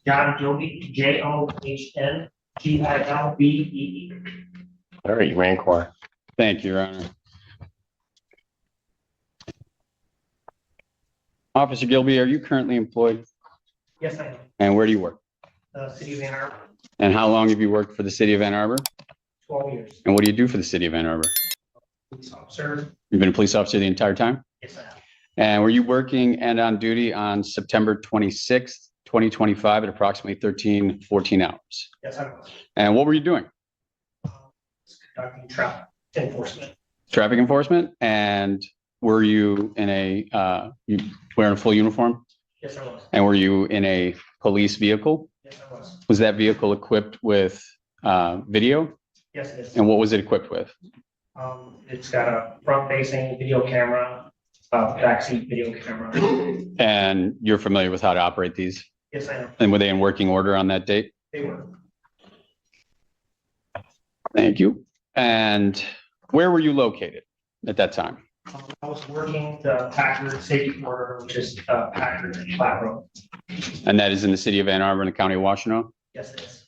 John Gilby, JOHNGILBEE. All right, you ran core. Thank you, Your Honor. Officer Gilby, are you currently employed? Yes, I am. And where do you work? City of Ann Arbor, And how long have you worked for the city of Ann Arbor? 12 years. And what do you do for the city of Ann Arbor? Police officer. You've been a police officer the entire time? Yes, I have. And were you working and on duty on September 26th, 2025 at approximately 14 hours? Yes, I was. And what were you doing? Conducting traffic enforcement. Traffic enforcement? And were you in you wearing a full uniform? Yes, I was. And were you in a police vehicle? Yes, I was. Was that vehicle equipped with video? Yes, it is. And what was it equipped with? It's got a front-facing video camera, backseat video camera. And you're familiar with how to operate these? Yes, I am. And were they in working order on that date? They were. Thank you. And where were you located at that time? I was working the Packard Safety Corridor, which is Packard and Flat Road. And that is in the city of Ann Arbor in the county of Washtenaw? Yes, it is.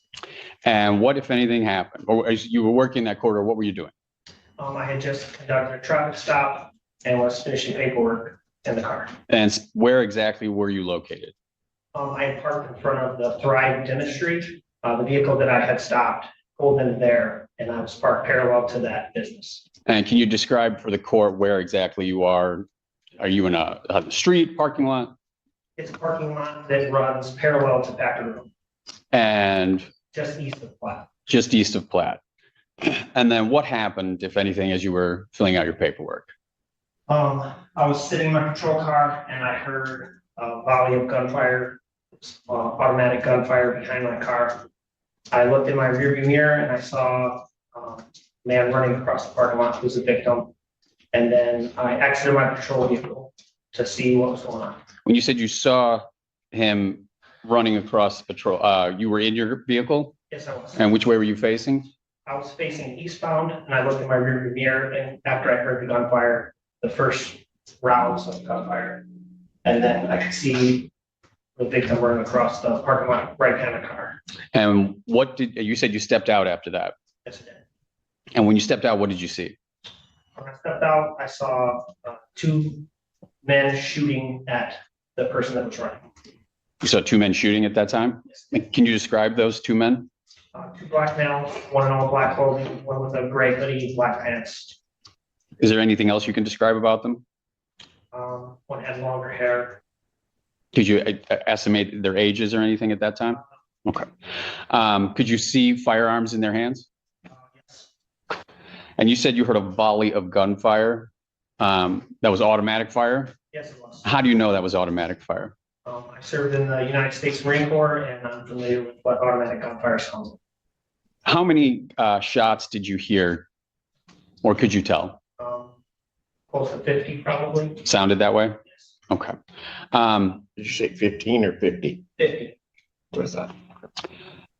And what, if anything, happened? Or as you were working that corridor, what were you doing? I had just conducted a traffic stop and was finishing paperwork in the car. And where exactly were you located? I had parked in front of the Thrive Dentistry. The vehicle that I had stopped pulled in there, and I was parked parallel to that business. And can you describe for the court where exactly you are? Are you in a street, parking lot? It's a parking lot that runs parallel to Packard Road, And just east of Platte. just east of Platte. And then what happened, if anything, as you were filling out your paperwork? I was sitting in my patrol car and I heard a volley of gunfire, automatic gunfire behind my car. I looked in my rearview mirror and I saw a man running across the parking lot who was a victim. And then I exited my patrol vehicle to see what was going on. When you said you saw him running across the patrol, you were in your vehicle? Yes, I was. And which way were you facing? I was facing eastbound and I looked in my rearview mirror, and after I heard the gunfire, the first rounds of gunfire, and then I could see the victim running across the parking lot right behind the car. And what did you said you stepped out after that? Yes, I did. And when you stepped out, what did you see? When I stepped out, I saw two men shooting at the person that was running. You saw two men shooting at that time? Can you describe those two men? Two black males, one in all black clothing, one with a gray hoodie, black pants. Is there anything else you can describe about them? One had longer hair. Could you estimate their ages or anything at that time? Okay. Could you see firearms in their hands? Yes. And you said you heard a volley of gunfire. That was automatic fire? Yes, it was. How do you know that was automatic fire? I served in the United States Marine Corps, and I'm familiar with what automatic gunfire sounds like. How many shots did you hear, or could you tell? Close to 50, probably. Sounded that way? Yes. Okay. Did you say 15 or 50? 50. What is that?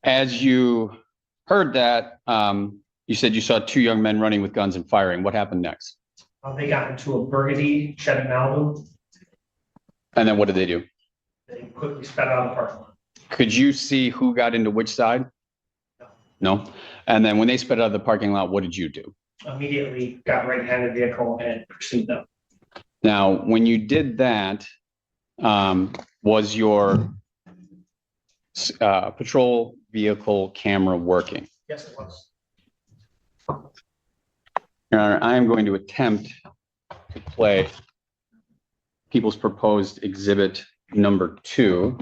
As you heard that, you said you saw two young men running with guns and firing. What happened next? They got into a burgundy Chevy Malibu. And then what did they do? They quickly sped out of the parking lot. Could you see who got into which side? No. And then when they sped out of the parking lot, what did you do? Immediately got right behind the vehicle and pursued them. Now, when you did that, was your patrol vehicle camera working? Yes, it was. Your Honor, I am going to attempt to play People's Proposed Exhibit number 2.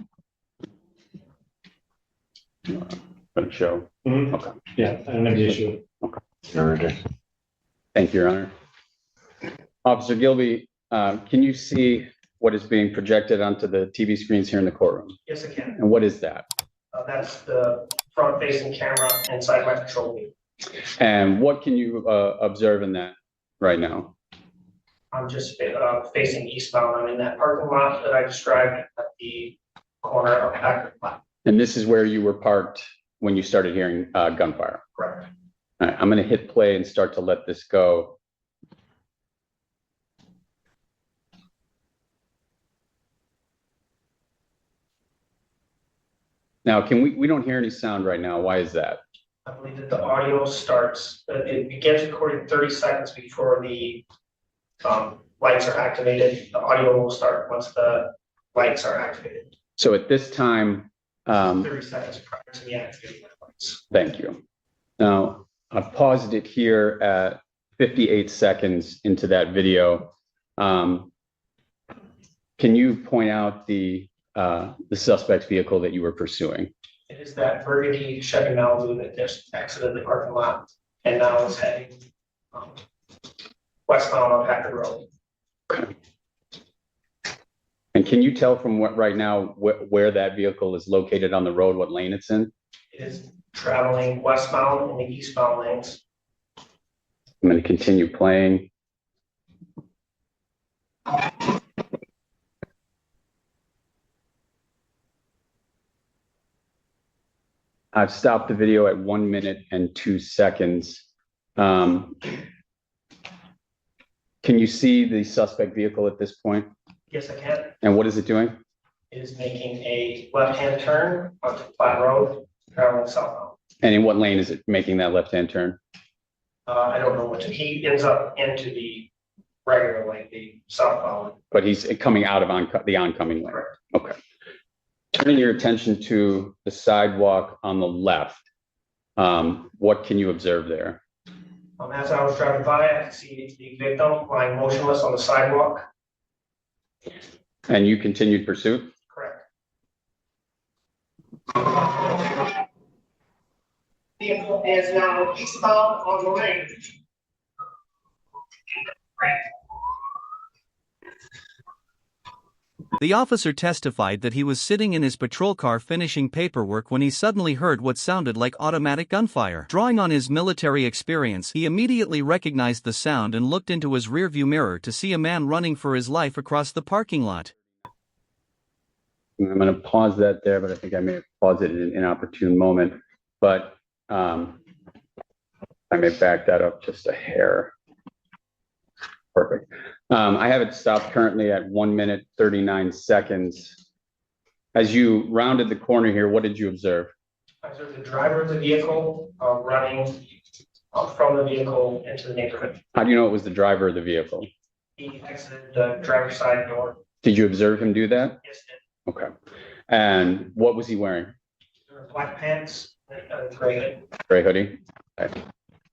Going to show. Okay. Yeah, I don't have the issue. Okay. Thank you, Your Honor. Officer Gilby, can you see what is being projected onto the TV screens here in the courtroom? Yes, I can. And what is that? That's the front-facing camera inside my patrol vehicle. And what can you observe in that right now? I'm just facing eastbound. I'm in that parking lot that I described at the corner of Packard. And this is where you were parked when you started hearing gunfire. Correct. All right, I'm going to hit play and start to let this go. Now, we don't hear any sound right now. Why is that? I believe that the audio starts, it begins recording 30 seconds before the lights are activated. The audio will start once the lights are activated. So at this time, 30 seconds prior to me activating the lights. thank you. Now, I've paused it here at 58 seconds into that video. Can you point out the suspect's vehicle that you were pursuing? It is that burgundy Chevy Malibu that just exited the parking lot and now is heading westbound on Packard Road. And can you tell from what right now where that vehicle is located on the road, what lane it's in? It is traveling westbound in the eastbound lanes. I'm going to continue playing. I've stopped the video at 1 minute and 2 seconds. Can you see the suspect vehicle at this point? Yes, I can. And what is it doing? It is making a left-hand turn onto Platte Road, traveling southbound. And in what lane is it making that left-hand turn? I don't know he ends up into the regular lane, the southbound. But he's coming out of the oncoming lane. Correct. Okay. Turning your attention to the sidewalk on the left, what can you observe there? As I was driving by, I could see the victim lying motionless on the sidewalk. And you continued pursuit? Correct. Vehicle is now eastbound on the lane. The officer testified that he was sitting in his patrol car finishing paperwork when he suddenly heard what sounded like automatic gunfire. Drawing on his military experience, he immediately recognized the sound and looked into his rearview mirror to see a man running for his life across the parking lot. I'm going to pause that there, but I think I may have paused it in an inopportune moment. But I may back that up just a hair. Perfect. I have it stopped currently at 1 minute, 39 seconds. As you rounded the corner here, what did you observe? I observed the driver of the vehicle running from the vehicle into the neighborhood. How do you know it was the driver of the vehicle? He exited the driver's side door. Did you observe him do that? Yes, did. Okay. And what was he wearing? Black pants and gray hood. Gray hoodie. Okay.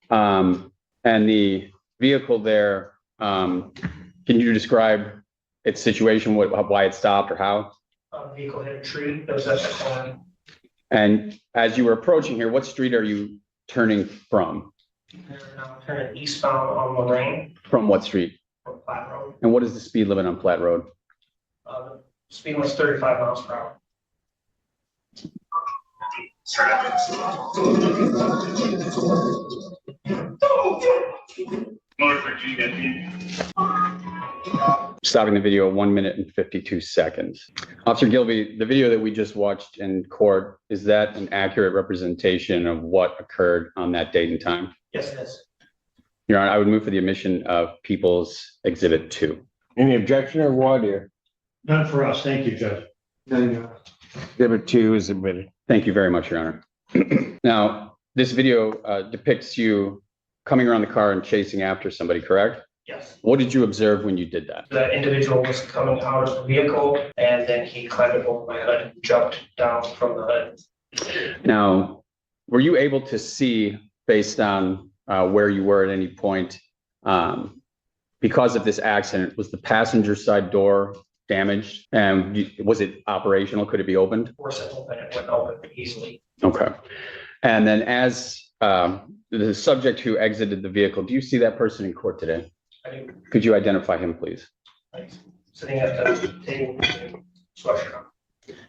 And the vehicle there, can you describe its situation, why it stopped or how? Vehicle hit a tree that was at the corner. And as you were approaching here, what street are you turning from? They're now turning eastbound on Lorraine From what street? from Platte Road. And what is the speed limit on Platte Road? The speed was 35 miles per hour. Stopping the video at 1 minute and 52 seconds. Officer Gilby, the video that we just watched in court, is that an accurate representation of what occurred on that date and time? Yes, it is. Your Honor, I would move for the admission of People's Exhibit 2. Any objection or what here? None for us. Thank you, Judge. Exhibit 2 is admitted. Thank you very much, Your Honor. Now, this video depicts you coming around the car and chasing after somebody, correct? Yes. What did you observe when you did that? The individual was coming out of the vehicle and then he climbed up over my hood and jumped down from the hood. Now, were you able to see, based on where you were at any point, because of this accident, was the passenger side door damaged? And was it operational? Could it be opened? Force it open, it went open easily. Okay. And then as the subject who exited the vehicle, do you see that person in court today? I do. Could you identify him, please? Sitting at the table, sweatshirt on.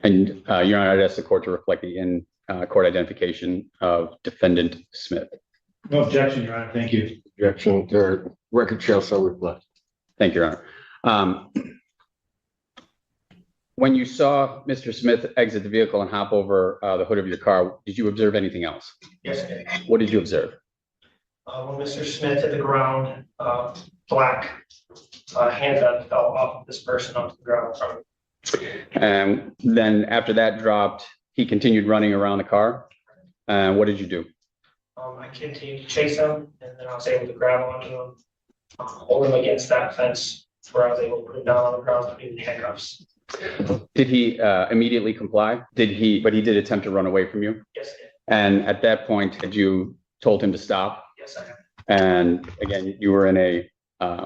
And Your Honor, I'd ask the court to reflect the in-court identification of Defendant Smith. No objection, Your Honor. Thank you. Objection, the record shall so reflect. Thank you, Your Honor. When you saw Mr. Smith exit the vehicle and hop over the hood of your car, did you observe anything else? Yes, I did. What did you observe? When Mr. Smith hit the ground, black handgun fell off of this person onto the ground from him. And then after that dropped, he continued running around the car. And what did you do? I continued to chase him, and then I was able to grab onto him, hold him against that fence where I was able to put him down on the ground, put him in handcuffs. Did he immediately comply? But he did attempt to run away from you? Yes, I did. And at that point, had you told him to stop? Yes, I have. And again, you were in a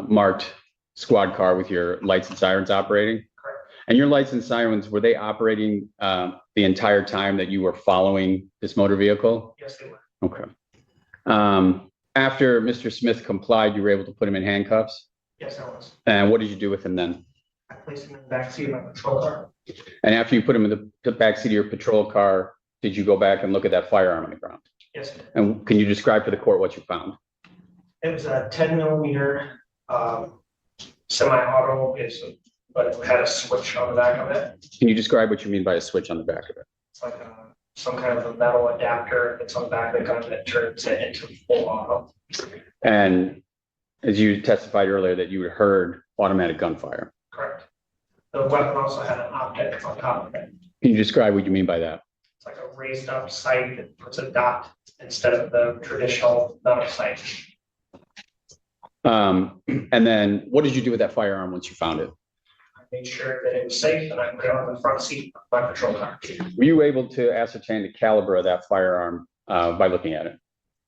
marked squad car with your lights and sirens operating? Correct. And your lights and sirens, were they operating the entire time that you were following this motor vehicle? Yes, they were. Okay. After Mr. Smith complied, you were able to put him in handcuffs? Yes, I was. And what did you do with him then? I placed him in the backseat of my patrol car. And after you put him in the backseat of your patrol car, did you go back and look at that firearm on the ground? Yes, I did. And can you describe to the court what you found? It was a 10 mm semi-auto, but it had a switch on the back of it. Can you describe what you mean by a switch on the back of it? It's like some kind of a metal adapter that's on the back of the gun that turns it into full auto. And as you testified earlier, that you had heard automatic gunfire. Correct. The weapon also had an optic on top of it. Can you describe what you mean by that? It's like a raised up sight that puts a dot instead of the traditional metal sight. And then what did you do with that firearm once you found it? I made sure that it was safe and I put it on the front seat of my patrol car. Were you able to ascertain the caliber of that firearm by looking at it?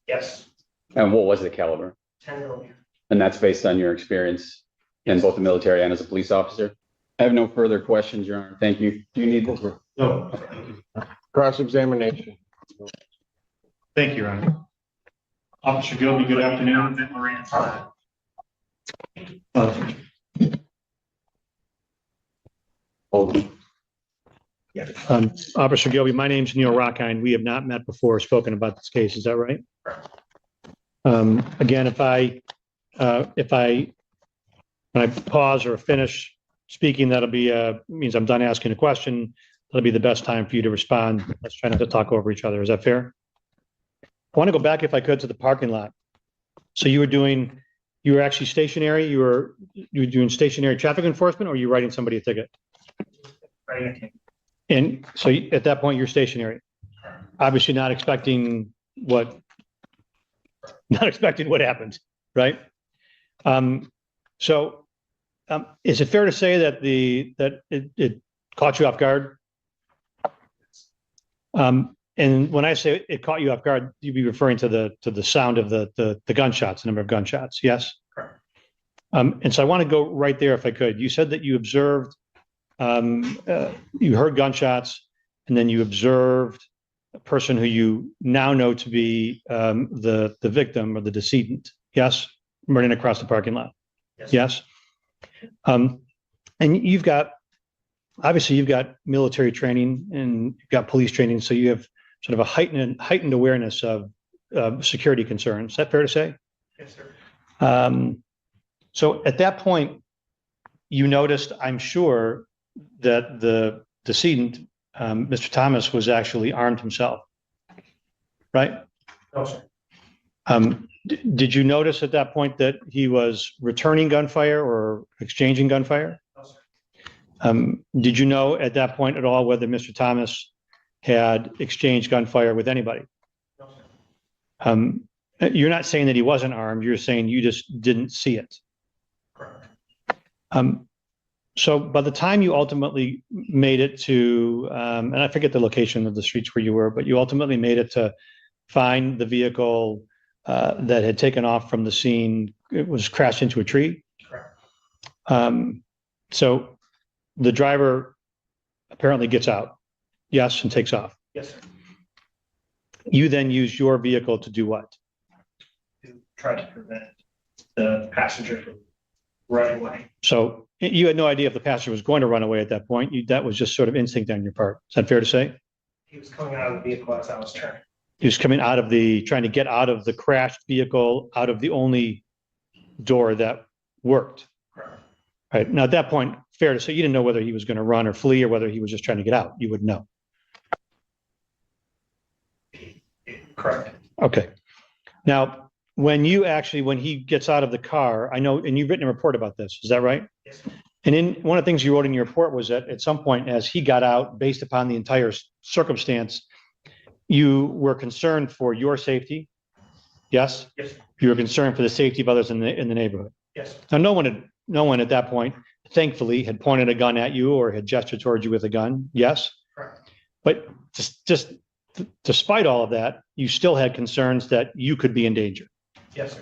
Yes, And what was the caliber? 10 mm. And that's based on your experience in both the military and as a police officer? I have no further questions, Your Honor. Thank you. Do you need this? No, Cross-examination. thank you, Your Honor. Officer Gilby, good afternoon. Officer Gilby, my name's Neil Rockine. We have not met before or spoken about this case. Is that right? Again, when I pause or finish speaking, that'll be, means I'm done asking a question. That'll be the best time for you to respond. Let's try not to talk over each other. Is that fair? I want to go back, if I could, to the parking lot. So you were actually stationary? You were doing stationary traffic enforcement, or were you writing somebody a ticket? Right. And so at that point, you're stationary, obviously not expecting what happened, right? Is it fair to say that it caught you off guard? And when I say it caught you off guard, you'd be referring to the sound of the gunshots, the number of gunshots, yes? Correct. And so I want to go right there if I could. You said that you observed, you heard gunshots, and then you observed a person who you now know to be the victim or the decedent, yes? Running across the parking lot, yes? And obviously you've got military training and you've got police training, so you have sort of a heightened awareness of security concerns. Is that fair to say? Yes, sir. So at that point, you noticed, I'm sure, that the decedent, Mr. Thomas, was actually armed himself, right? No, sir. Did you notice at that point that he was returning gunfire or exchanging gunfire? No, sir. Did you know at that point at all whether Mr. Thomas had exchanged gunfire with anybody? No, sir. You're not saying that he wasn't armed. You're saying you just didn't see it. Correct. So by the time you ultimately made it to, and I forget the location of the streets where you were, but you ultimately made it to find the vehicle that had taken off from the scene. It was crashed into a tree. Correct. So the driver apparently gets out, yes, and takes off. Yes, sir. You then use your vehicle to do what? To try to prevent the passenger from running away. So you had no idea if the passenger was going to run away at that point. That was just sort of instinct on your part. Is that fair to say? He was coming out of the vehicle as I was turning. He was trying to get out of the crashed vehicle, out of the only door that worked. Correct. Right. Now, at that point, fair to say, you didn't know whether he was going to run or flee or whether he was just trying to get out. You would know. Correct. Okay. Now, when he gets out of the car, I know, and you've written a report about this, is that right? Yes. And in one of the things you wrote in your report was that at some point, as he got out, based upon the entire circumstance, you were concerned for your safety. Yes? Yes, You were concerned for the safety of others in the neighborhood. yes, Now, no one at that point, thankfully, had pointed a gun at you or had gestured towards you with a gun. Yes? correct. But just despite all of that, you still had concerns that you could be in danger. Yes,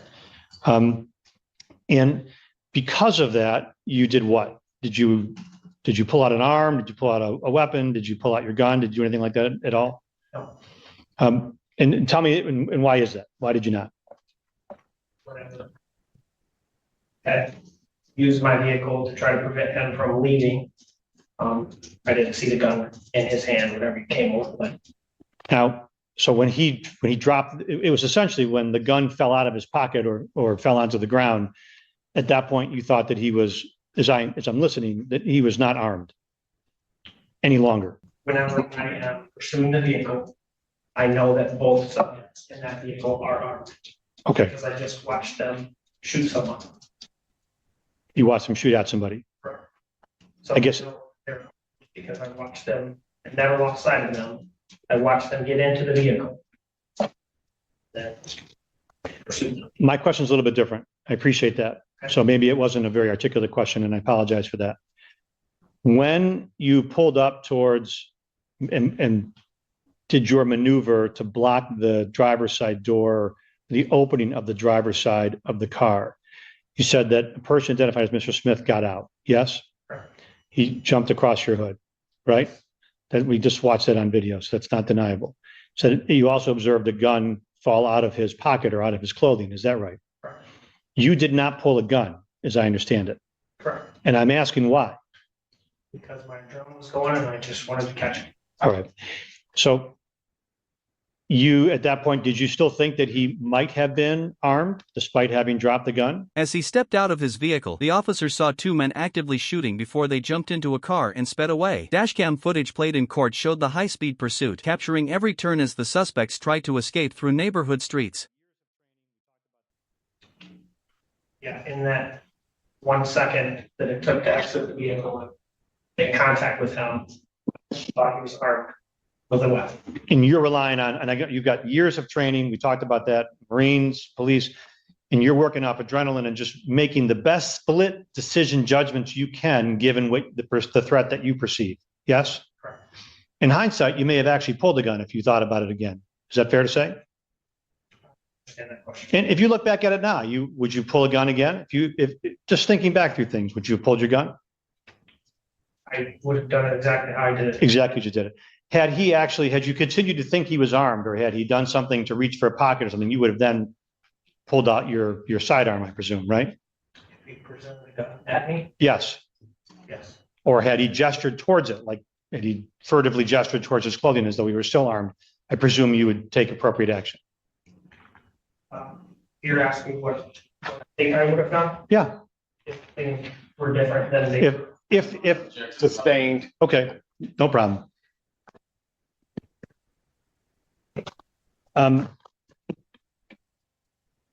sir. And because of that, you did what? Did you pull out an arm? Did you pull out a weapon? Did you pull out your gun? Did you do anything like that at all? No. And tell me, and why is that? Why did you not? Whatever. Had used my vehicle to try to prevent him from leaving. I didn't see the gun in his hand whenever he came over, but Now, so when he dropped, it was essentially when the gun fell out of his pocket or fell onto the ground. At that point, you thought that he was, as I'm listening, that he was not armed any longer. whenever I am pursuing the vehicle, I know that both subjects in that vehicle are armed Okay, because I just watched them shoot someone. you watched him shoot at somebody. So I guess- because I watched them, I never lost sight of them. I watched them get into the vehicle. Then pursued them. My question is a little bit different. I appreciate that. So maybe it wasn't a very articulate question, and I apologize for that. When you pulled up towards and did your maneuver to block the driver's side door, the opening of the driver's side of the car, you said that a person identified as Mr. Smith got out. Yes? Correct. He jumped across your hood, right? That we just watched that on video, so that's not deniable. So you also observed a gun fall out of his pocket or out of his clothing. Is that right? Correct. You did not pull a gun, as I understand it. Correct. And I'm asking why. Because my drone was going and I just wanted to catch it. All right. So you, at that point, did you still think that he might have been armed despite having dropped the gun? As he stepped out of his vehicle, the officer saw two men actively shooting before they jumped into a car and sped away. Dashcam footage played in court showed the high-speed pursuit, capturing every turn as the suspects tried to escape through neighborhood streets. Yeah, in that 1 second that it took to exit the vehicle and make contact with him, I thought he was armed with a weapon. And you're relying on, and you've got years of training. We talked about that, Marines, police, and you're working off adrenaline and just making the best split decision judgments you can, given what the threat that you perceive. Yes? Correct. In hindsight, you may have actually pulled the gun if you thought about it again. Is that fair to say? Understand that question. And if you look back at it now, would you pull a gun again? If just thinking back through things, would you have pulled your gun? I would have done it exactly how I did it. Exactly as you did it. Had you continued to think he was armed, or had he done something to reach for a pocket or something, you would have then pulled out your sidearm, I presume, right? If he presented the gun at me, Yes. yes. Or had he gestured towards it, like had he furtively gestured towards his clothing as though he were still armed, I presume you would take appropriate action. You're asking what I think I would have done Yeah. if things were different than they were. If Sustained. okay, no problem.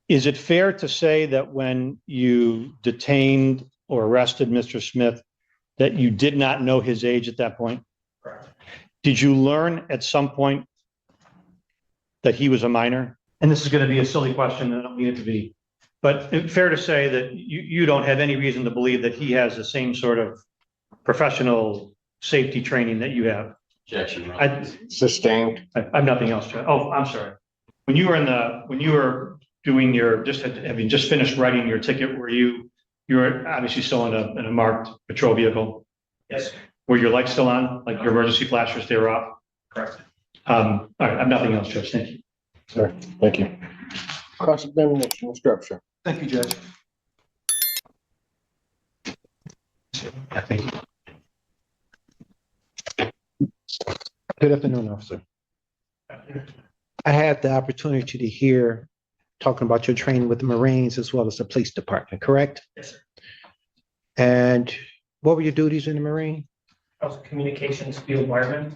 Is it fair to say that when you detained or arrested Mr. Smith, that you did not know his age at that point? Correct. Did you learn at some point that he was a minor? And this is going to be a silly question, and I don't mean it to be, but it's fair to say that you don't have any reason to believe that he has the same sort of professional safety training that you have? Sustained. I have nothing else to. Oh, I'm sorry. When you were doing having just finished writing your ticket, you were obviously still in a marked patrol vehicle? Yes, Were your lights still on, like your emergency flashers, they were off? correct. All right, I have nothing else, Judge. Thank you. Sir, thank you. Cross-examination, Mr. Upshur. Thank you, Judge. Thank you. Good afternoon, officer. I had the opportunity to hear talking about your training with the Marines as well as the police department, correct? Yes, sir. And what were your duties in the Marine? I was a communications field wireman.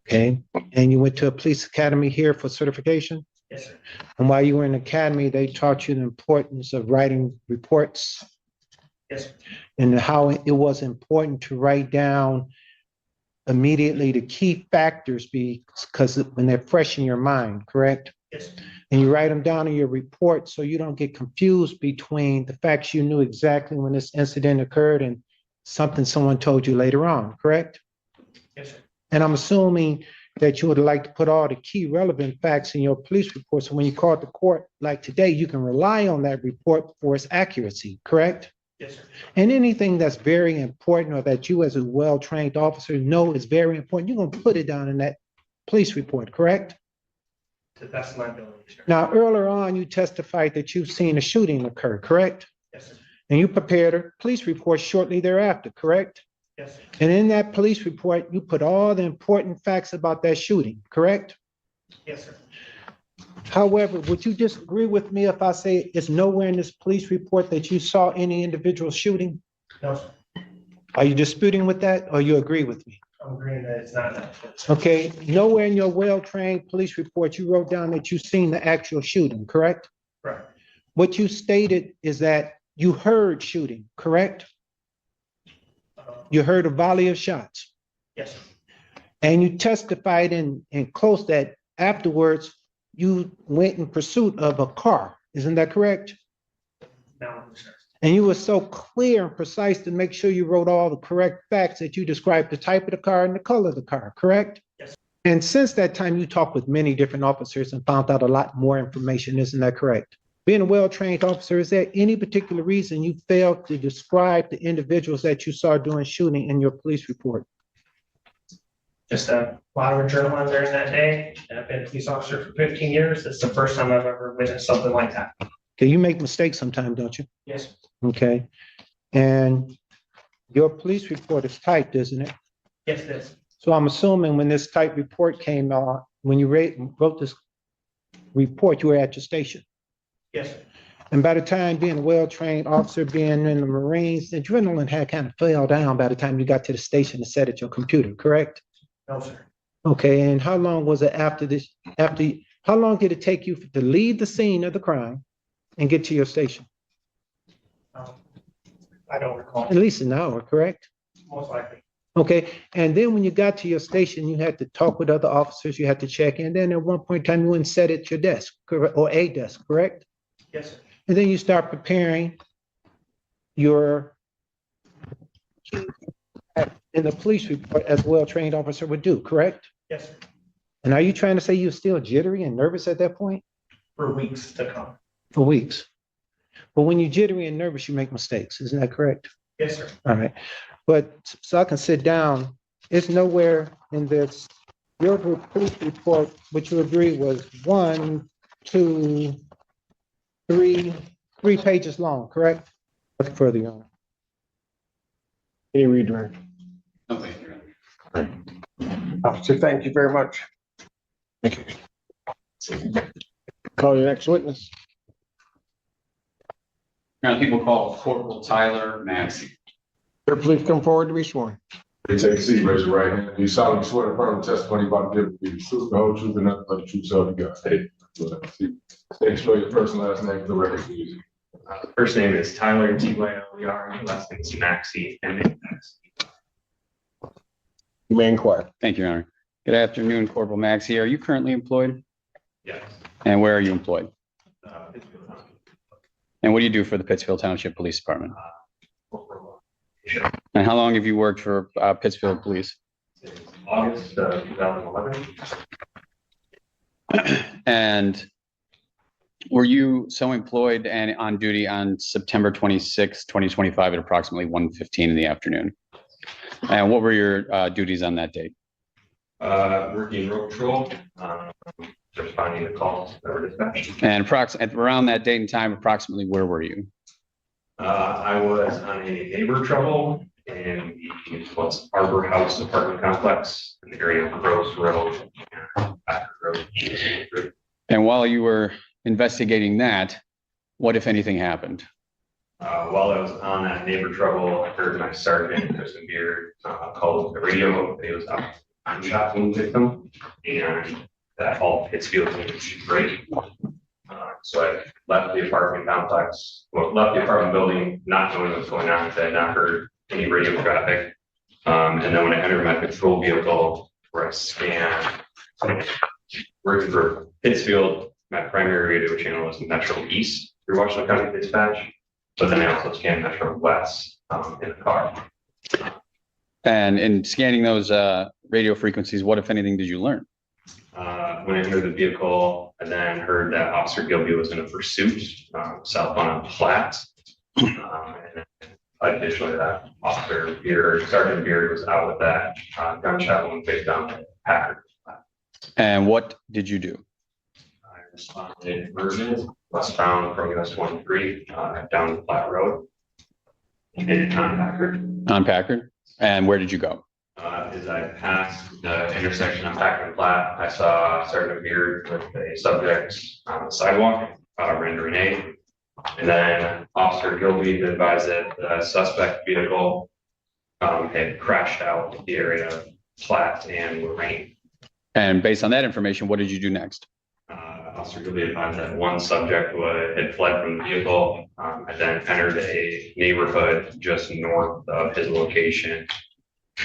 Okay, and you went to a police academy here for certification? Yes, sir. And while you were in the academy, they taught you the importance of writing reports Yes, sir. and how it was important to write down immediately the key factors because when they're fresh in your mind, correct? Yes, sir. And you write them down in your report so you don't get confused between the facts you knew exactly when this incident occurred and something someone told you later on, correct? Yes, sir. And I'm assuming that you would like to put all the key relevant facts in your police report. So when you call the court like today, you can rely on that report for its accuracy, correct? Yes, sir. And anything that's very important or that you as a well-trained officer know is very important, you're gonna put it down in that police report, correct? To the best of my ability, sir. Now, earlier on, you testified that you've seen a shooting occur, correct? Yes, sir. And you prepared a police report shortly thereafter, correct? Yes, sir. And in that police report, you put all the important facts about that shooting, correct? Yes, sir. However, would you disagree with me if I say it's nowhere in this police report that you saw any individual shooting? No, sir. Are you disputing with that or you agree with me? I'm agreeing that it's not that. Okay, nowhere in your well-trained police report, you wrote down that you seen the actual shooting, correct? Right. What you stated is that you heard shooting, correct? You heard a volley of shots. Yes, sir. And you testified in close that afterwards you went in pursuit of a car. Isn't that correct? No, sir. And you were so clear and precise to make sure you wrote all the correct facts that you described the type of the car and the color of the car, correct? Yes. And since that time, you talked with many different officers and found out a lot more information. Isn't that correct? Being a well-trained officer, is there any particular reason you failed to describe the individuals that you saw doing shooting in your police report? Just a lot of adrenaline during that day. And I've been a police officer for 15 years. It's the first time I've ever witnessed something like that. Okay, you make mistakes sometimes, don't you? Yes, Okay. And your police report is typed, isn't it? yes, it is. So I'm assuming when this typed report came out, when you wrote this report, you were at your station. Yes, sir. And by the time being a well-trained officer, being in the Marines, the adrenaline had kind of fell down by the time you got to the station and sat at your computer, correct? No, sir. Okay, and how long was it how long did it take you to leave the scene of the crime and get to your station? I don't recall. At least an hour, correct? Most likely. Okay, and then when you got to your station, you had to talk with other officers, you had to check in. Then at one point in time, you went and sat at your desk, or a desk, correct? Yes, sir. And then you start preparing your in the police report as a well-trained officer would do, correct? Yes, sir. And are you trying to say you're still jittery and nervous at that point? For weeks to come. For weeks. But when you're jittery and nervous, you make mistakes. Isn't that correct? Yes, sir. All right. But so I can sit down, it's nowhere in this, your police report, which you agree was 1, 2, 3 pages long, correct? Nothing further, Your Honor. Any redirect? No, thank you. Officer, thank you very much. Thank you. Call your next witness. Now, people call Corporal Tyler Maxey. Sir, please come forward to be sworn. Please take a seat, raise your right hand. Do you solemnly swear to affirm the testimony you about to give will be the truth, the whole truth, and nothing but the truth, so help you God? Hey, state spell your first and last name for the record, please. First name is Tyler, Tyler, last name is Maxey, M-A-X. You may inquire. Thank you, Your Honor. Good afternoon, Corporal Maxey. Are you currently employed? Yes. And where are you employed? Pittsfield Township. And what do you do for the Pittsfield Township Police Department? Sure. And how long have you worked for Pittsfield Police? Since August 2011. And were you so employed and on duty on September 26, 2025 at approximately 1:15 in the afternoon? And what were your duties on that date? Working road patrol, responding to calls that were dispatched. And around that date and time, approximately where were you? I was on a neighbor trouble in the Arbor House apartment complex in the area of Gross Road. Back Road. And while you were investigating that, what, if anything, happened? While I was on that neighbor trouble, I heard my sergeant, Kristen Beard, call the radio. It was a gunshot wound victim, and that all Pittsfield was great. So I left the apartment complex, well, left the apartment building, not knowing what's going on, because I had not heard any radio traffic. And then when I entered my patrol vehicle, where I scanned, working for Pittsfield, my primary radio channel was Metro East through Washington County Dispatch, but then I also scanned Metro West in the car. And in scanning those radio frequencies, what, if anything, did you learn? When I entered the vehicle, I then heard that Officer Gilby was in a pursuit southbound on Platte. And then additionally, that Officer Beard, Sergeant Beard was out with that gunshot wound faced down at Packard. And what did you do? I responded urgent, westbound from US 23 down to Platte Road. And on Packard. On Packard? And where did you go? As I passed the intersection of Packard and Platte, I saw Sergeant Beard with a subject on the sidewalk, rendering aid. And then Officer Gilby advised that the suspect vehicle had crashed out the area of Platte and Lorraine. And based on that information, what did you do next? Officer Gilby advised that one subject had fled from the vehicle. I then entered a neighborhood just north of his location.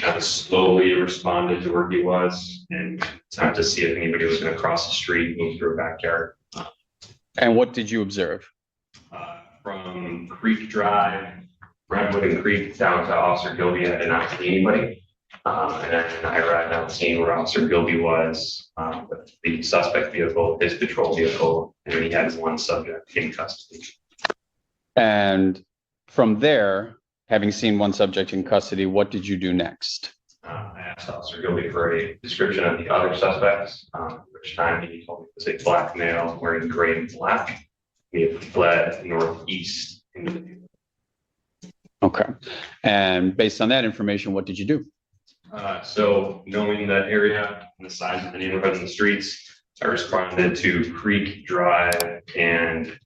I slowly responded to where he was and tried to see if anybody was going to cross the street, move through a backyard. And what did you observe? From Creek Drive, Redwood and Creek down to Officer Gilby, I did not see anybody. And then I arrived on the scene where Officer Gilby was with the suspect vehicle, his patrol vehicle, and he had one subject in custody. And from there, having seen one subject in custody, what did you do next? I asked Officer Gilby for a description of the other suspects, which time he told me it was a black male wearing gray and black. He had fled northeast into the. Okay. And based on that information, what did you do? So knowing that area and the size of the neighborhood and the streets, I responded to Creek Drive and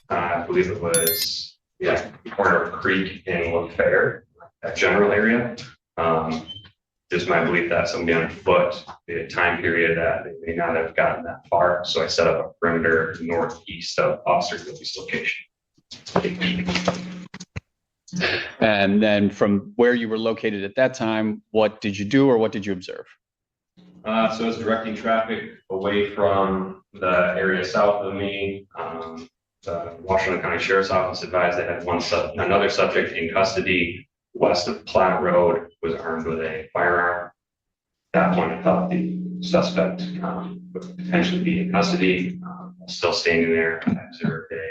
I believe it was, the corner of Creek and Gunfire, that general area. Just my belief that somebody on foot, the time period that they may not have gotten that far. So I set up a perimeter northeast of Officer Gilby's location. And then from where you were located at that time, what did you do or what did you observe? So I was directing traffic away from the area south of me. The Washington County Sheriff's Office advised they had another subject in custody west of Platte Road, was armed with a firearm. At that point, I thought the suspect would potentially be in custody. Still standing there, I observed a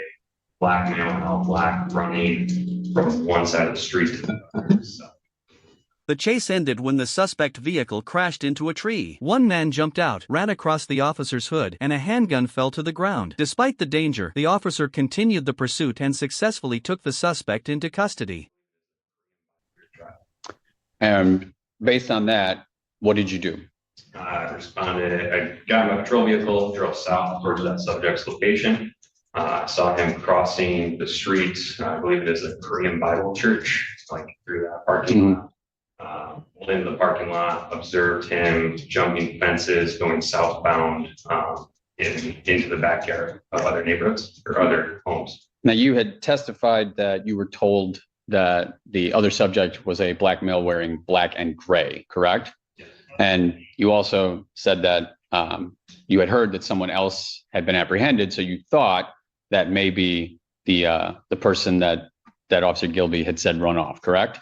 black male in all black running from one side of the street to the other. The chase ended when the suspect vehicle crashed into a tree. One man jumped out, ran across the officer's hood, and a handgun fell to the ground. Despite the danger, the officer continued the pursuit and successfully took the suspect into custody. And based on that, what did you do? I responded, I got in my patrol vehicle, drove south towards that subject's location. I saw him crossing the street, I believe it is a Korean Bible church, like through that parking lot. Went into the parking lot, observed him jumping fences, going southbound into the backyard of other neighborhoods or other homes. Now, you had testified that you were told that the other subject was a black male wearing black and gray, correct? Yes. And you also said that you had heard that someone else had been apprehended, so you thought that maybe the person that Officer Gilby had said run off, correct?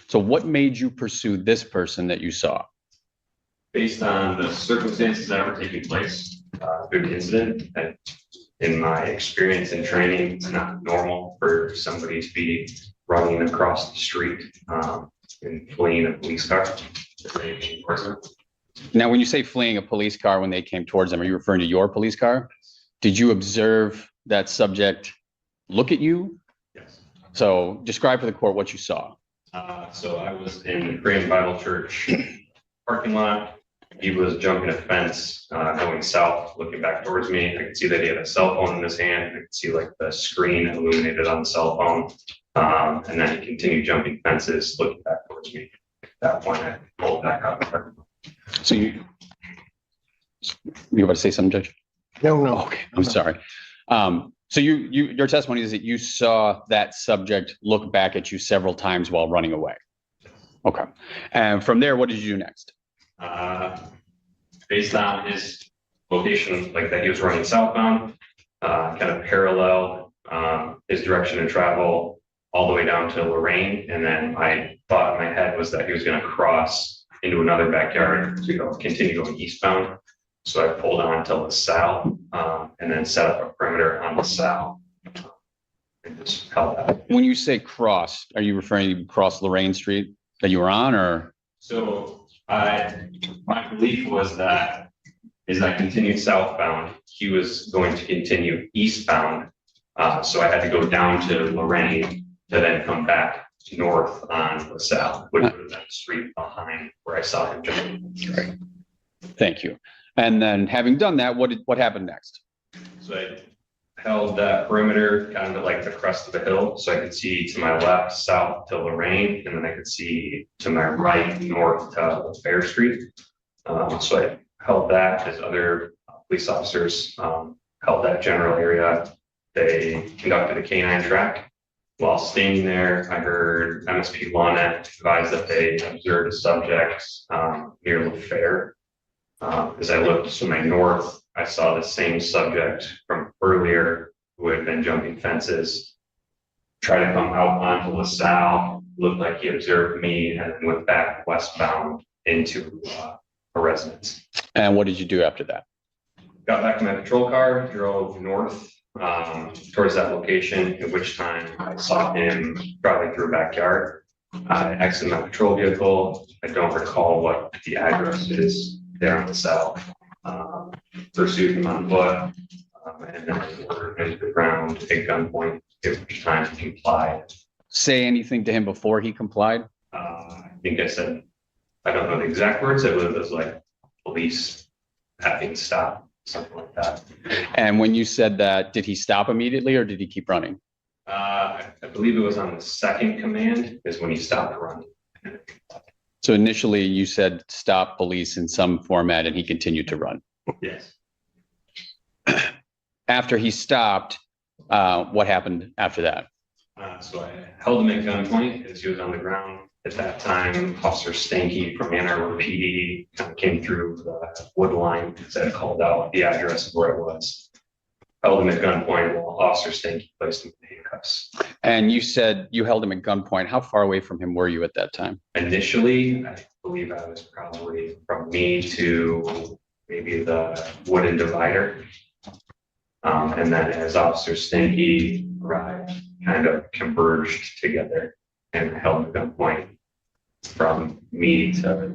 So what made you pursue this person that you saw? Based on the circumstances that were taking place through the incident, and in my experience and training, it's not normal for somebody to be running across the street and fleeing a police car. Now, when you say fleeing a police car when they came towards them, are you referring to your police car? Did you observe that subject look at you? Yes. So describe for the court what you saw. So I was in the Korean Bible Church parking lot. He was jumping a fence, going south, looking back towards me. I could see that he had a cell phone in his hand. I could see like the screen illuminated on the cell phone. And then he continued jumping fences, looking back towards me. At that point, I pulled back out. So you about to say something, Judge? No. Okay, I'm sorry. So your testimony is that you saw that subject look back at you several times while running away. Okay. And from there, what did you do next? Based on his location, like that he was running southbound, kind of parallel his direction of travel all the way down to Lorraine. And then my thought in my head was that he was going to cross into another backyard to continue going eastbound. So I pulled on to LaSalle and then set up a perimeter on LaSalle and just held that. When you say cross, are you referring to cross Lorraine Street that you were on, or? So my belief was that as I continued southbound, he was going to continue eastbound. So I had to go down to Lorraine to then come back north on LaSalle, which would have been the street behind where I saw him jumping. Right. Thank you. And then having done that, what happened next? So I held that perimeter kind of like the crest of the hill. So I could see to my left, south to Lorraine, and then I could see to my right, north to Fair Street. So I held that as other police officers held that general area. They conducted a canine track. While standing there, I heard MSP LawNet advise that they observed a subject near the fair. As I looked to my north, I saw the same subject from earlier who had been jumping fences, try to come out onto LaSalle, looked like he observed me and then went back westbound into a residence. And what did you do after that? Got back to my patrol car, drove north towards that location, at which time I saw him driving through a backyard. I exited my patrol vehicle. I don't recall what the address is there on the south. Pursued him on foot and then ordered him to the ground at gunpoint, at which time he complied. Say anything to him before he complied? I think I said, I don't know the exact words, it was like police having stop, something like that. And when you said that, did he stop immediately or did he keep running? I believe it was on the second command is when he stopped running. So initially you said stop police in some format and he continued to run. Yes. After he stopped, what happened after that? So I held him at gunpoint as he was on the ground. At that time, Officer Stanky from Ann Arbor PD kind of came through the wood line because I called out the address of where it was. Held him at gunpoint while Officer Stanky placed him in handcuffs. And you said you held him at gunpoint. How far away from him were you at that time? Initially, I believe I was probably from me to maybe the wooden divider. And then as Officer Stanky arrived, kind of converged together and held him at gunpoint from me to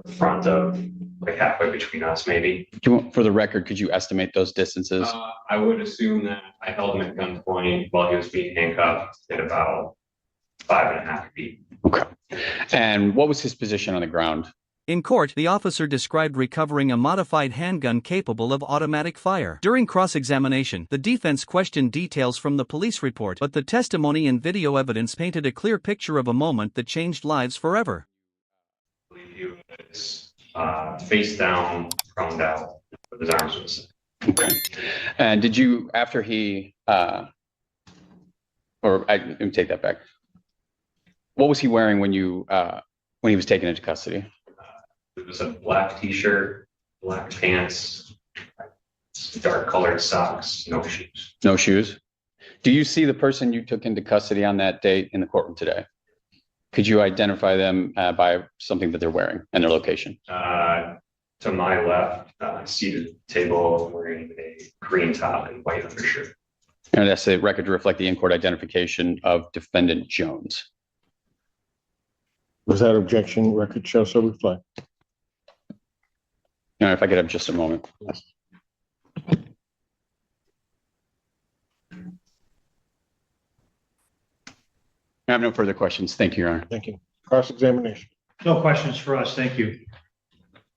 the front of like halfway between us, maybe. For the record, could you estimate those distances? I would assume that I held him at gunpoint while he was being handcuffed at about 5.5 feet. Okay. And what was his position on the ground? In court, the officer described recovering a modified handgun capable of automatic fire. During cross-examination, the defense questioned details from the police report, but the testimony and video evidence painted a clear picture of a moment that changed lives forever. I believe he was face down, prone out, with his arms was. Okay. And did you, after he, let me take that back. What was he wearing when you, when he was taken into custody? It was a black t-shirt, black pants, dark colored socks, no shoes. No shoes? Do you see the person you took into custody on that date in the courtroom today? Could you identify them by something that they're wearing and their location? To my left, seated at the table wearing a green top and white undershirt. And that's a record to reflect the in-court identification of defendant Jones. Was that objection record show so reflect? If I could have just a moment. I have no further questions. Thank you, Your Honor. Thank you. Cross-examination. No questions for us. Thank you.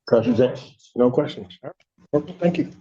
Cross-examination. No questions. All right. Thank you.